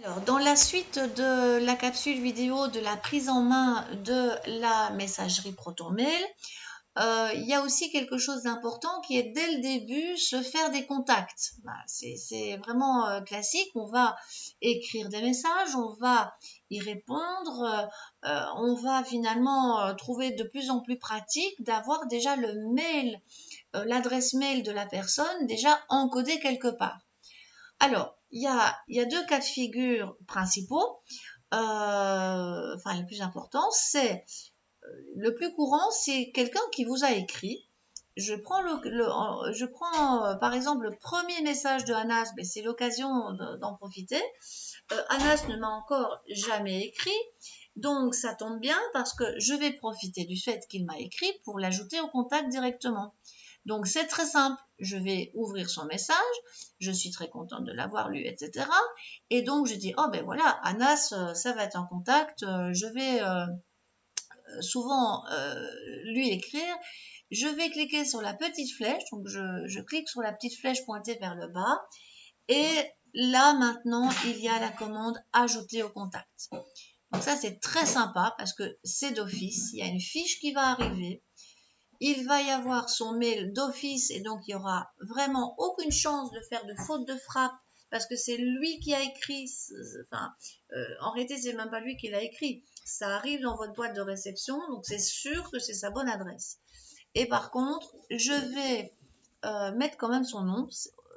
Alors, dans la suite de la capsule vidéo de la prise en main de la messagerie ProtonMail, il y a aussi quelque chose d'important qui est dès le début se faire des contacts. C'est vraiment classique. On va écrire des messages, on va y répondre, on va finalement trouver de plus en plus pratique d'avoir déjà le mail, l'adresse mail de la personne déjà encodée quelque part. Alors, il y a deux cas de figure principaux. Enfin, le plus important, c'est le plus courant, c'est quelqu'un qui vous a écrit. Je prends par exemple le premier message de Anas, mais c'est l'occasion d'en profiter. Anas ne m'a encore jamais écrit, donc ça tombe bien parce que je vais profiter du fait qu'il m'a écrit pour l'ajouter au contact directement. Donc c'est très simple, je vais ouvrir son message, je suis très contente de l'avoir lu, etc. Et donc je dis, oh ben voilà, Anas, ça va être en contact, je vais souvent lui écrire. Je vais cliquer sur la petite flèche, donc je clique sur la petite flèche pointée vers le bas, et là maintenant il y a la commande ajouter au contact. Donc ça c'est très sympa parce que c'est d'office, il y a une fiche qui va arriver, il va y avoir son mail d'office et donc il n'y aura vraiment aucune chance de faire de faute de frappe parce que c'est lui qui a écrit, enfin, en réalité c'est même pas lui qui l'a écrit, ça arrive dans votre boîte de réception, donc c'est sûr que c'est sa bonne adresse. Et par contre, je vais mettre quand même son nom,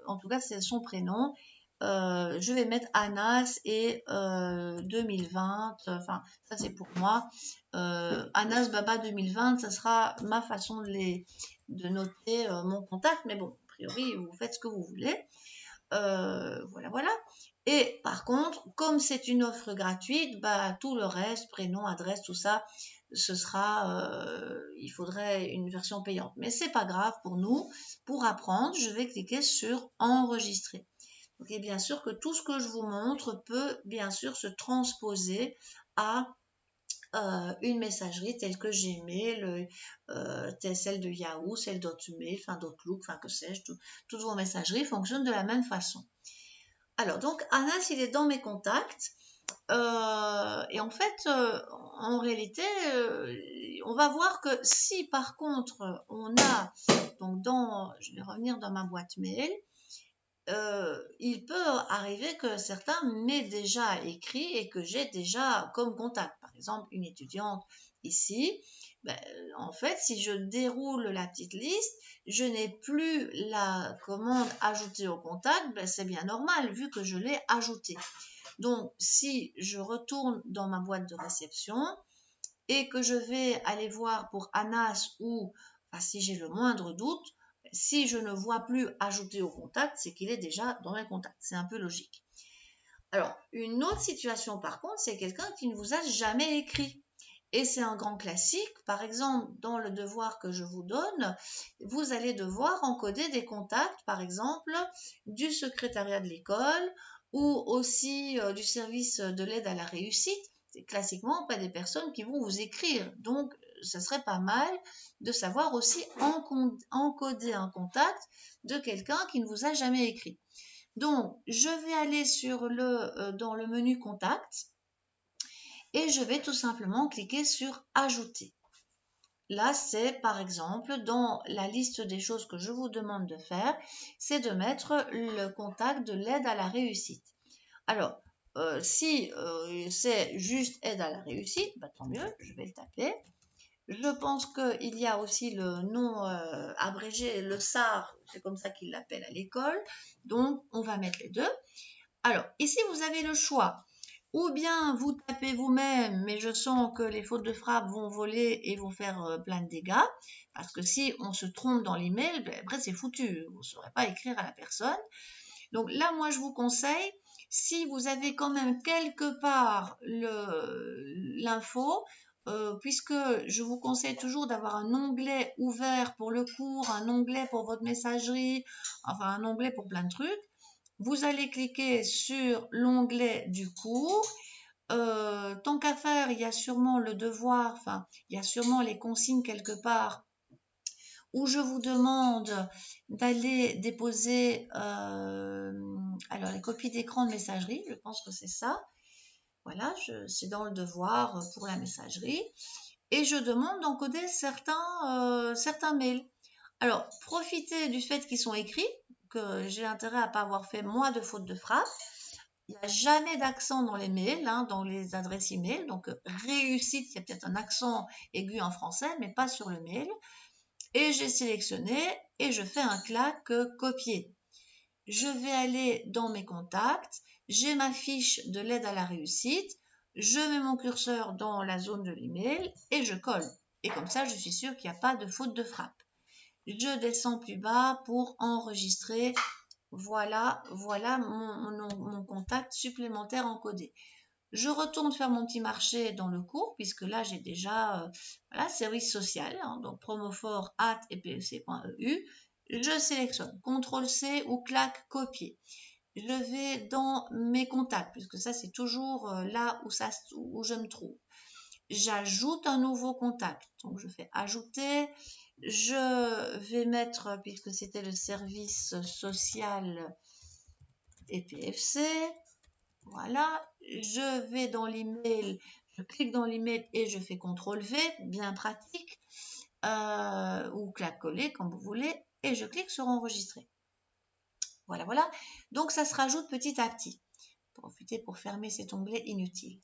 en tout cas c'est son prénom, je vais mettre Anas et 2020, enfin ça c'est pour moi. Anas Baba 2020, ça sera ma façon de noter mon contact, mais bon, a priori vous faites ce que vous voulez. Voilà, voilà. Et par contre, comme c'est une offre gratuite, bah, tout le reste, prénom, adresse, tout ça, ce sera, il faudrait une version payante. Mais c'est pas grave pour nous. Pour apprendre, je vais cliquer sur enregistrer. Donc, et bien sûr que tout ce que je vous montre peut bien sûr se transposer à une messagerie telle que Gmail, celle de Yahoo, celle d'Hotmail, enfin d'Outlook, enfin que sais-je, toutes vos messageries fonctionnent de la même façon. Alors, donc, Anas, il est dans mes contacts. Et en fait, en réalité, on va voir que si par contre, on a, donc je vais revenir dans ma boîte mail, il peut arriver que certains m'aient déjà écrit et que j'ai déjà comme contact. Par exemple, une étudiante ici, ben, en fait, si je déroule la petite liste, je n'ai plus la commande ajouter au contact, ben, c'est bien normal vu que je l'ai ajoutée. Donc, si je retourne dans ma boîte de réception et que je vais aller voir pour Anas ou si j'ai le moindre doute, si je ne vois plus ajouter au contact, c'est qu'il est déjà dans mes contacts. C'est un peu logique. Alors, une autre situation par contre, c'est quelqu'un qui ne vous a jamais écrit. Et c'est un grand classique. Par exemple, dans le devoir que je vous donne, vous allez devoir encoder des contacts, par exemple, du secrétariat de l'école ou aussi du service de l'aide à la réussite. C'est classiquement pas des personnes qui vont vous écrire. Donc, ce serait pas mal de savoir aussi encoder un contact de quelqu'un qui ne vous a jamais écrit. Donc, je vais aller dans le menu contact et je vais tout simplement cliquer sur ajouter. Là, c'est par exemple dans la liste des choses que je vous demande de faire, c'est de mettre le contact de l'aide à la réussite. Alors, si c'est juste aide à la réussite, bah, tant mieux, je vais le taper. Je pense qu'il y a aussi le nom abrégé, le SAR, c'est comme ça qu'ils l'appellent à l'école. Donc, on va mettre les deux. Alors, ici, vous avez le choix. Ou bien vous tapez vous-même, mais je sens que les fautes de frappe vont voler et vont faire plein de dégâts. Parce que si on se trompe dans l'email, ben après c'est foutu. Vous ne saurez pas écrire à la personne. Donc là, moi, je vous conseille, si vous avez quand même quelque part l'info, puisque je vous conseille toujours d'avoir un onglet ouvert pour le cours, un onglet pour votre messagerie, enfin un onglet pour plein de trucs. Vous allez cliquer sur l'onglet du cours. Tant qu'à faire, il y a sûrement le devoir, enfin, il y a sûrement les consignes quelque part où je vous demande d'aller déposer alors les copies d'écran de messagerie, je pense que c'est ça. Voilà, c'est dans le devoir pour la messagerie. Et je demande d'encoder certains mails. Alors, profitez du fait qu'ils sont écrits, que j'ai intérêt à ne pas avoir fait moins de fautes de frappe. Il n'y a jamais d'accent dans les mails, hein, dans les adresses email. Donc, réussite, il y a peut-être un accent aigu en français, mais pas sur le mail. Et j'ai sélectionné et je fais un clac copier. Je vais aller dans mes contacts, j'ai ma fiche de l'aide à la réussite, je mets mon curseur dans la zone de l'email et je colle. Et comme ça, je suis sûre qu'il n'y a pas de faute de frappe. Je descends plus bas pour enregistrer. Voilà mon contact supplémentaire encodé. Je retourne faire mon petit marché dans le cours, puisque là, j'ai déjà service social, hein, donc promofor@epec.eu. Je sélectionne CTRL-C ou clac copier. Je vais dans mes contacts, puisque ça, c'est toujours là où je me trouve. J'ajoute un nouveau contact. Donc, je fais ajouter. Je vais mettre, puisque c'était le service social EPFC, voilà, je vais dans l'email, je clique dans l'email et je fais CTRL-V, bien pratique, ou clac-coller, comme vous voulez, et je clique sur enregistrer. Voilà, voilà. Donc, ça se rajoute petit à petit. Profitez pour fermer cet onglet inutile.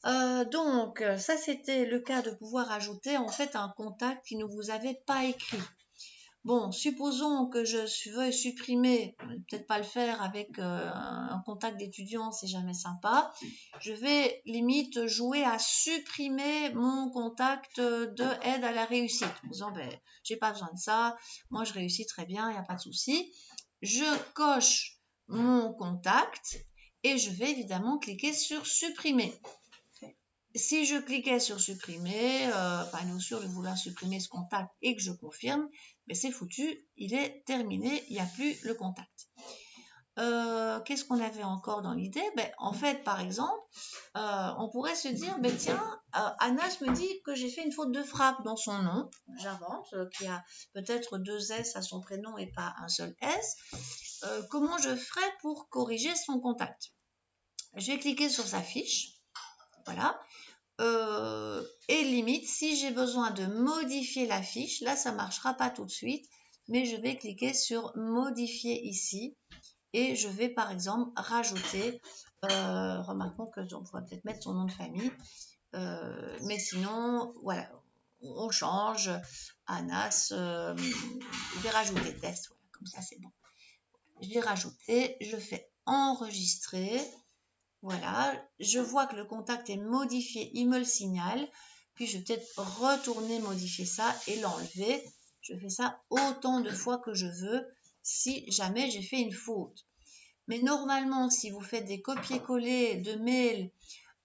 Donc, ça, c'était le cas de pouvoir ajouter en fait un contact qui ne vous avait pas écrit. Bon, supposons que je veuille supprimer, peut-être pas le faire avec un contact d'étudiant, c'est jamais sympa. Je vais limite jouer à supprimer mon contact de aide à la réussite. En disant, ben, j'ai pas besoin de ça, moi je réussis très bien, il n'y a pas de souci. Je coche mon contact et je vais évidemment cliquer sur supprimer. Si je cliquais sur supprimer, pas sûr de vouloir supprimer ce contact et que je confirme, mais c'est foutu, il est terminé, il n'y a plus le contact. Qu'est-ce qu'on avait encore dans l'idée? En fait, par exemple, on pourrait se dire, tiens, Anas me dit que j'ai fait une faute de frappe dans son nom, j'invente, qu'il y a peut-être 2 S à son prénom et pas un seul S. Comment je ferais pour corriger son contact? Je vais cliquer sur sa fiche, voilà. Et limite, si j'ai besoin de modifier la fiche, là ça ne marchera pas tout de suite, mais je vais cliquer sur modifier ici et je vais par exemple rajouter, remarquons que on pourrait peut-être mettre son nom de famille, mais sinon voilà, on change Anas, je vais rajouter test, voilà, comme ça c'est bon. Je vais rajouter, je fais enregistrer. Voilà, je vois que le contact est modifié, il me le signale. Puis je vais peut-être retourner modifier ça et l'enlever. Je fais ça autant de fois que je veux si jamais j'ai fait une faute. Mais normalement, si vous faites des copier-coller de mails,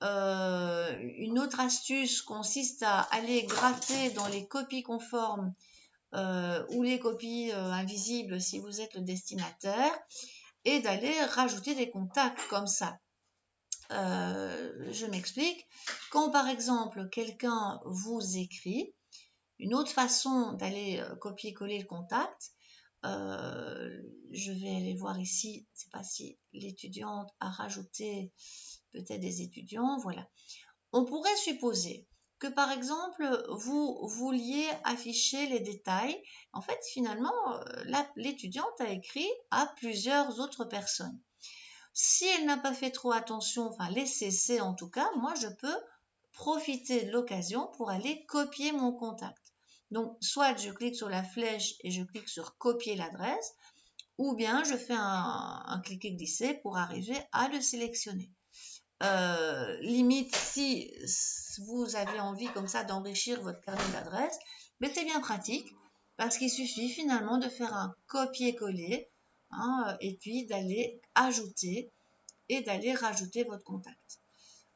une autre astuce consiste à aller gratter dans les copies conformes ou les copies invisibles si vous êtes le destinataire et d'aller rajouter des contacts comme ça. Je m'explique. Quand par exemple quelqu'un vous écrit, une autre façon d'aller copier-coller le contact, je vais aller voir ici, je ne sais pas si l'étudiante a rajouté peut-être des étudiants, voilà. On pourrait supposer que par exemple vous vouliez afficher les détails. En fait, finalement, l'étudiante a écrit à plusieurs autres personnes. Si elle n'a pas fait trop attention, enfin les CC en tout cas, moi je peux profiter de l'occasion pour aller copier mon contact. Donc soit je clique sur la flèche et je clique sur copier l'adresse, ou bien je fais un cliquer-glisser pour arriver à le sélectionner. Limite, si vous avez envie comme ça d'enrichir votre carnet d'adresses, c'est bien pratique parce qu'il suffit finalement de faire un copier-coller, hein, et puis d'aller ajouter et d'aller rajouter votre contact.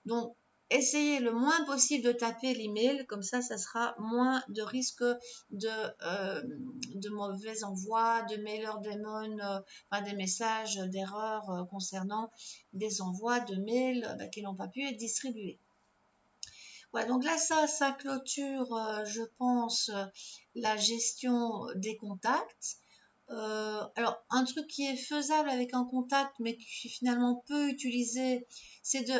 Donc, essayez le moins possible de taper l'email, comme ça sera moins de risque de mauvais envois, de mailer démon, des messages d'erreur concernant des envois de mails qui n'ont pas pu être distribués. Ouais, donc là, ça clôture, je pense, la gestion des contacts. Un truc qui est faisable avec un contact, mais qui finalement peut utiliser, c'est de